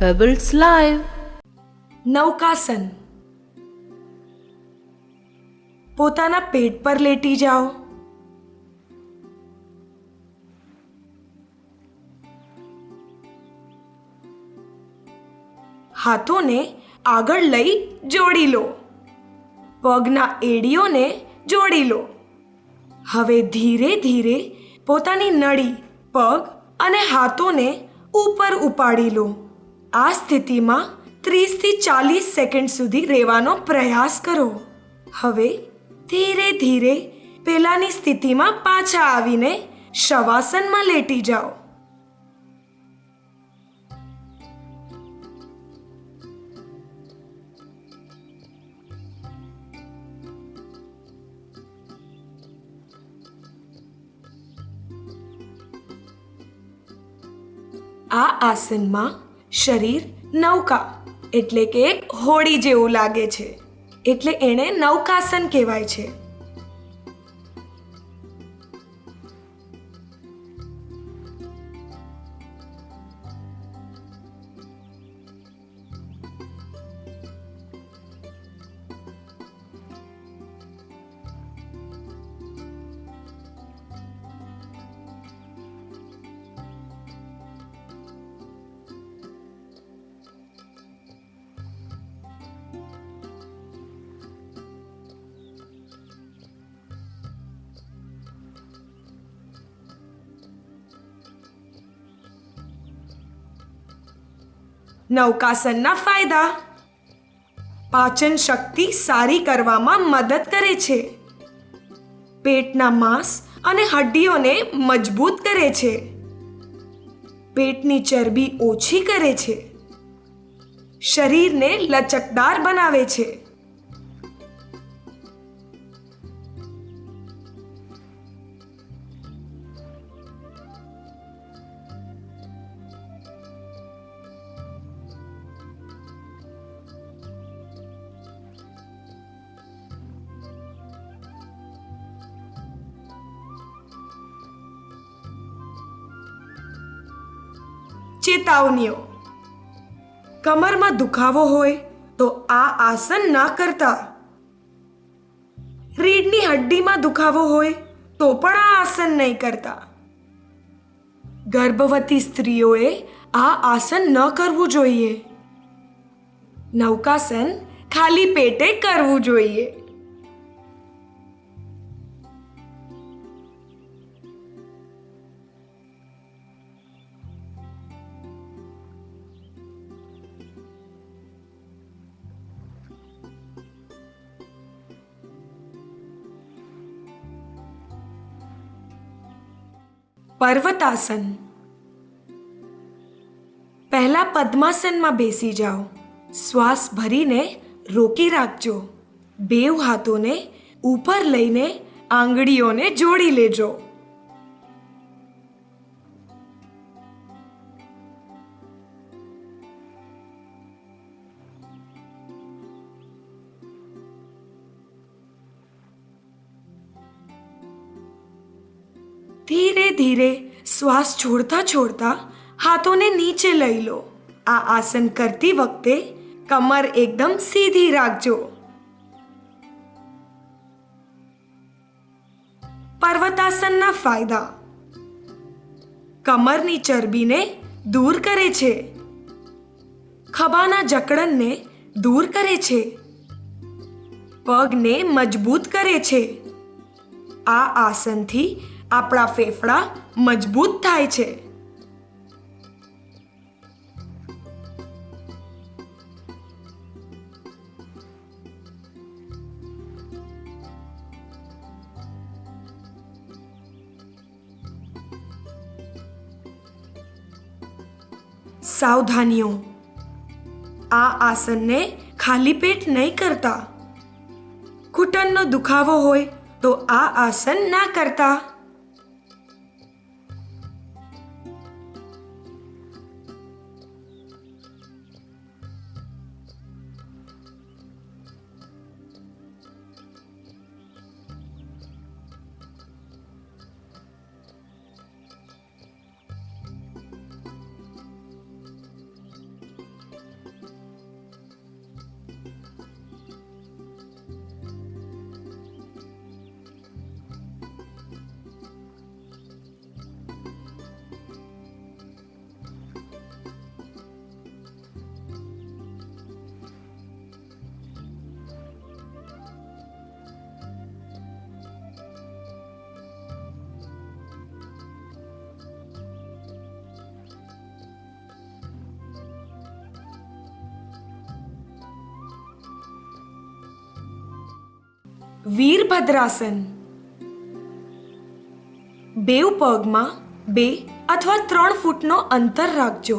Pebbles Live. Naukasana. પોતાના પેટ પર લેટી જાઓ. હાથોને આગળ લઈ જોડી લો. પગના એડીઓને જોડી લો. હવે ધીરે ધીરે પોતાની નળી, પગ અને હાથોને ઉપર ઉપાડી લો. આ સ્થિતિમાં 30 થી 40 સેકન્ડ સુધી રહેવાનો પ્રયાસ કરો. હવે ધીરે ધીરે પહેલાની સ્થિતિમાં પાછા આવીને શવાસનમાં લેટી જાઓ. આ આસનમાં શરીર નૌકા એટલે કે એક હોડી જેવું લાગે છે, એટલે એને નૌકાસન કહેવાય છે. નૌકાસનના ફાયદા: પાચન શક્તિ સારી કરવામાં મદદ કરે છે. પેટના માંસ અને હડ્ડીઓને મજબૂત કરે છે. પેટની ચરબી ઓછી કરે છે. શરીરને લચકદાર બનાવે છે. ચેતવણીઓ: કમરમાં દુખાવો હોય તો આ આસન ના કરતા. રીઢની હડ્ડીમાં દુખાવો હોય તો પણ આ આસન નહીં કરતા. ગર્ભવતી સ્ત્રીઓએ આ આસન ન કરવું જોઈએ. નૌકાસન ખાલી પેટે કરવું જોઈએ. પર્વતાસન. પહેલા પદ્માસનમાં બેસી જાઓ. શ્વાસ ભરીને રોકી રાખજો. બેવ હાથોને ઉપર લઈને આંગળીઓને જોડી લેજો. ધીરે ધીરે શ્વાસ છોડતા છોડતા હાથોને નીચે લઈ લો. આ આસન કરતી વખતે કમર એકદમ સીધી રાખજો. પર્વતાસનના ફાયદા: કમરની ચરબીને દૂર કરે છે. ખભાના જકડનને દૂર કરે છે. પગને મજબૂત કરે છે. આ આસનથી આપણા ફેફડા મજબૂત થાય છે. સાવધાનીઓ: આ આસનને ખાલી પેટ નહીં કરતા. ઘૂંટણનો દુખાવો હોય તો આ આસન ના કરતા. વીરભદ્રાસન. બેવ પગમાં 2 અથવા 3 ફૂટનો અંતર રાખજો.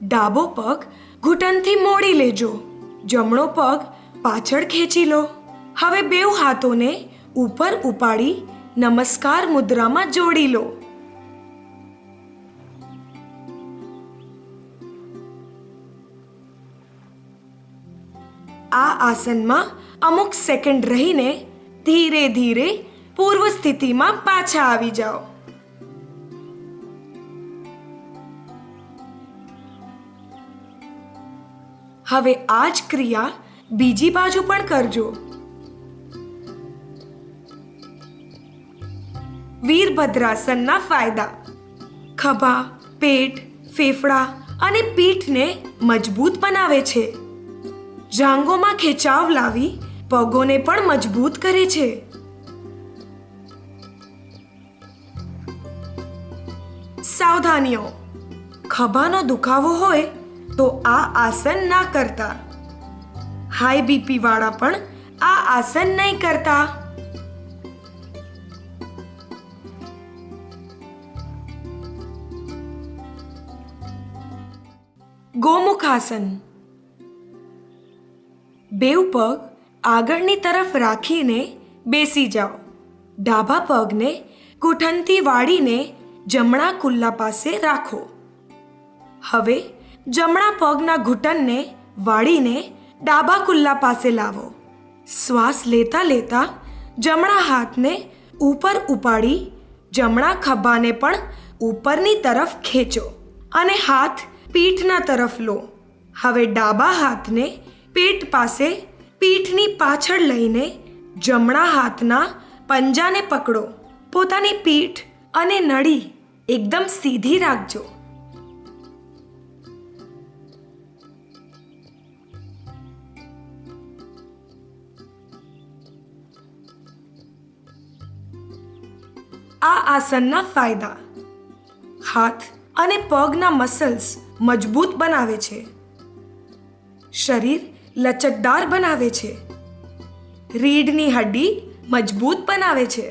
ડાબો પગ ઘૂંટણથી મોડી લેજો. જમણો પગ પાછળ ખેંચી લો. હવે બેવ હાથોને ઉપર ઉપાડી નમસ્કાર મુદ્રામાં જોડી લો. આ આસનમાં અમુક સેકન્ડ રહીને ધીરે ધીરે પૂર્વ સ્થિતિમાં પાછા આવી જાઓ. હવે આ જ ક્રિયા બીજી બાજુ પણ કરજો. વીરભદ્રાસનના ફાયદા: ખભા, પેટ, ફેફડા અને પીઠને મજબૂત બનાવે છે. જાંઘોમાં ખેંચાવ લાવી પગોને પણ મજબૂત કરે છે. સાવધાનીઓ: ખભાનો દુખાવો હોય તો આ આસન ના કરતા. હાઈ બીપી વાળા પણ આ આસન નહીં કરતા. ગોમુખાસન. બેવ પગ આગળની તરફ રાખીને બેસી જાઓ. ડાબા પગને ઘૂંટણથી વાળીને જમણા કુલ્લા પાસે રાખો. હવે જમણા પગના ઘૂંટણને વાળીને ડાબા કુલ્લા પાસે લાવો. શ્વાસ લેતા લેતા જમણા હાથને ઉપર ઉપાડી જમણા ખભાને પણ ઉપરની તરફ ખેંચો અને હાથ પીઠના તરફ લો. હવે ડાબા હાથને પેટ પાસે પીઠની પાછળ લઈને જમણા હાથના પંજાને પકડો. પોતાની પીઠ અને નળી એકદમ સીધી રાખજો. આ આસનના ફાયદા: હાથ અને પગના મસલ્સ મજબૂત બનાવે છે. શરીર લચકદાર બનાવે છે. રીઢની હડ્ડી મજબૂત બનાવે છે.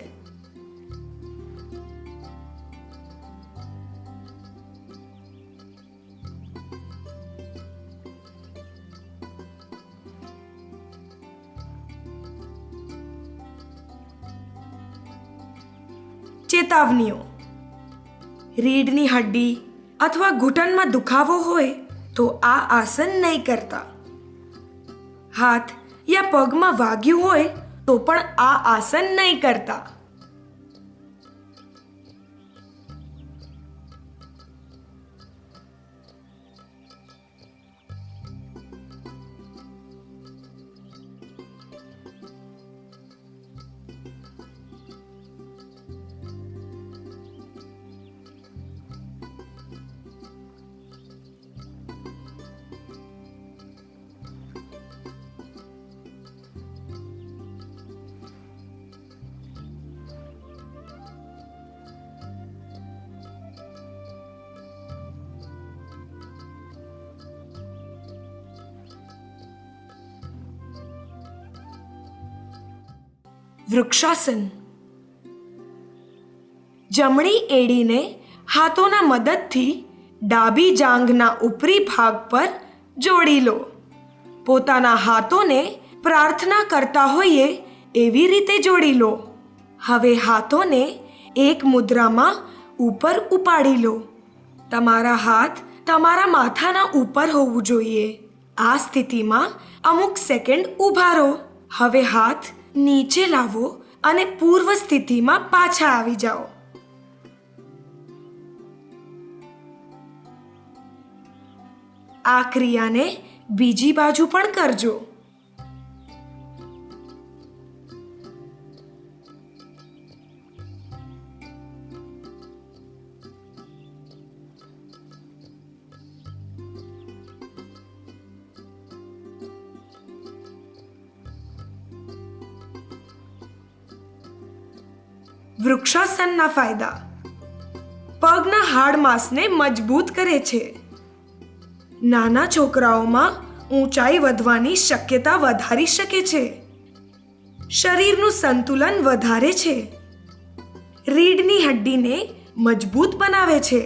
ચેતવણીઓ: રીઢની હડ્ડી અથવા ઘૂંટણમાં દુખાવો હોય તો આ આસન નહીં કરતા. હાથ યા પગમાં વાગ્યું હોય તો પણ આ આસન નહીં કરતા. વૃક્ષાસન. જમણી એડીને હાથોના મદદથી ડાબી જાંઘના ઉપરી ભાગ પર જોડી લો. પોતાના હાથોને પ્રાર્થના કરતા હોઈએ એવી રીતે જોડી લો. હવે હાથોને એક મુદ્રામાં ઉપર ઉપાડી લો. તમારા હાથ તમારા માથાના ઉપર હોવું જોઈએ. આ સ્થિતિમાં અમુક સેકન્ડ ઊભા રહો. હવે હાથ નીચે લાવો અને પૂર્વ સ્થિતિમાં પાછા આવી જાઓ. આ ક્રિયાને બીજી બાજુ પણ કરજો. વૃક્ષાસનના ફાયદા: પગના હાડમાસને મજબૂત કરે છે. નાના છોકરાઓમાં ઊંચાઈ વધવાની શક્યતા વધારી શકે છે. શરીરનું સંતુલન વધારે છે. રીઢની હડ્ડીને મજબૂત બનાવે છે.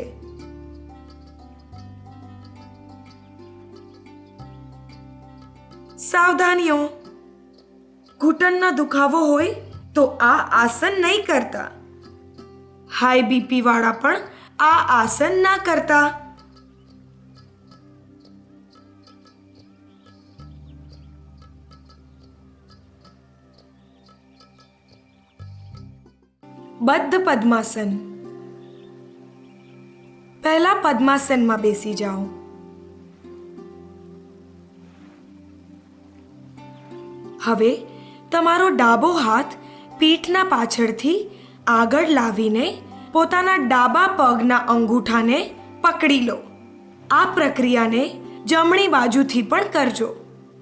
સાવધાનીઓ. ઘૂંટણનો દુખાવો હોય તો આ આસન નહીં કરતા. હાઈ બીપી વાળા પણ આ આસન ના કરતા. બદ્ધ પદ્માસન. પહેલા પદ્માસનમાં બેસી જાઓ. હવે તમારો ડાબો હાથ પીઠના પાછળથી આગળ લાવીને પોતાના ડાબા પગના અંગૂઠાને પકડી લો. આ પ્રક્રિયાને જમણી બાજુથી પણ કરજો.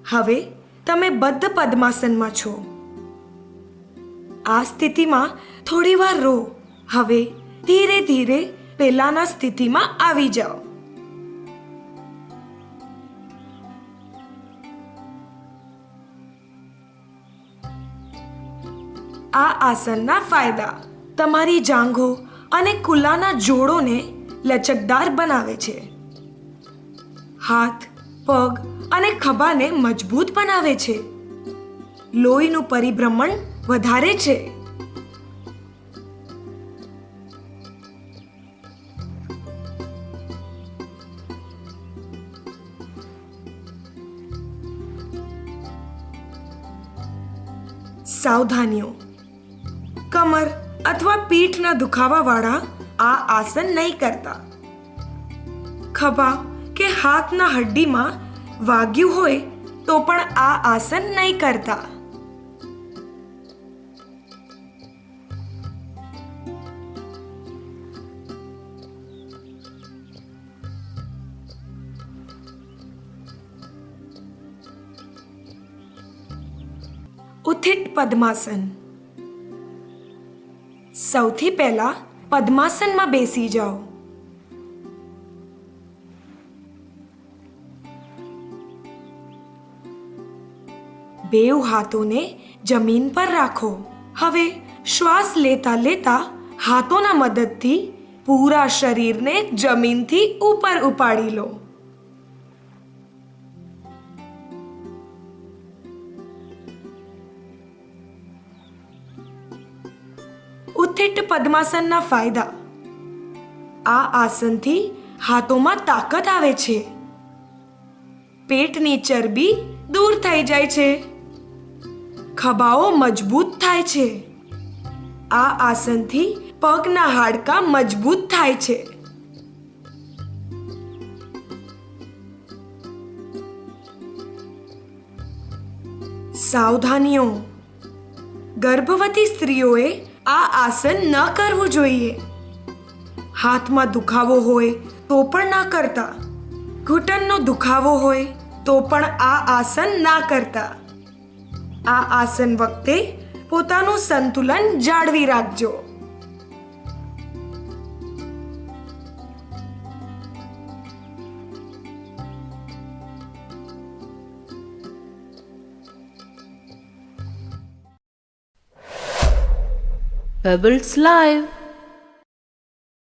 હવે તમે બદ્ધ પદ્માસનમાં છો. આ સ્થિતિમાં થોડીવાર રહો. હવે ધીરે ધીરે પહેલાના સ્થિતિમાં આવી જાઓ. આ આસનના ફાયદા: તમારી જાંઘો અને કુલ્લાના જોડોને લચકદાર બનાવે છે. હાથ, પગ અને ખભાને મજબૂત બનાવે છે. લોહીનું પરિભ્રમણ વધારે છે. સાવધાનીઓ. કમર અથવા પીઠના દુખાવાવાળા આ આસન નહીં કરતા. ખભા કે હાથના હડ્ડીમાં વાગ્યું હોય તો પણ આ આસન નહીં કરતા. ઉત્થિત પદ્માસન. સૌથી પહેલા પદ્માસનમાં બેસી જાઓ. બેઉ હાથોને જમીન પર રાખો. હવે શ્વાસ લેતા લેતા હાથોના મદદથી પૂરા શરીરને જમીનથી ઉપર ઉપાડી લો. ઉત્થિત પદ્માસનના ફાયદા: આ આસનથી હાથોમાં તાકાત આવે છે. પેટની ચરબી દૂર થઈ જાય છે. ખભાઓ મજબૂત થાય છે. આ આસનથી પગના હાડકાં મજબૂત થાય છે. સાવધાનીઓ. ગર્ભવતી સ્ત્રીઓએ આ આસન ન કરવું જોઈએ. હાથમાં દુખાવો હોય તો પણ ના કરતા. ઘૂંટણનો દુખાવો હોય તો પણ આ આસન ના કરતા. આ આસન વખતે પોતાનું સંતુલન જાળવી રાખજો. Pebbles Live.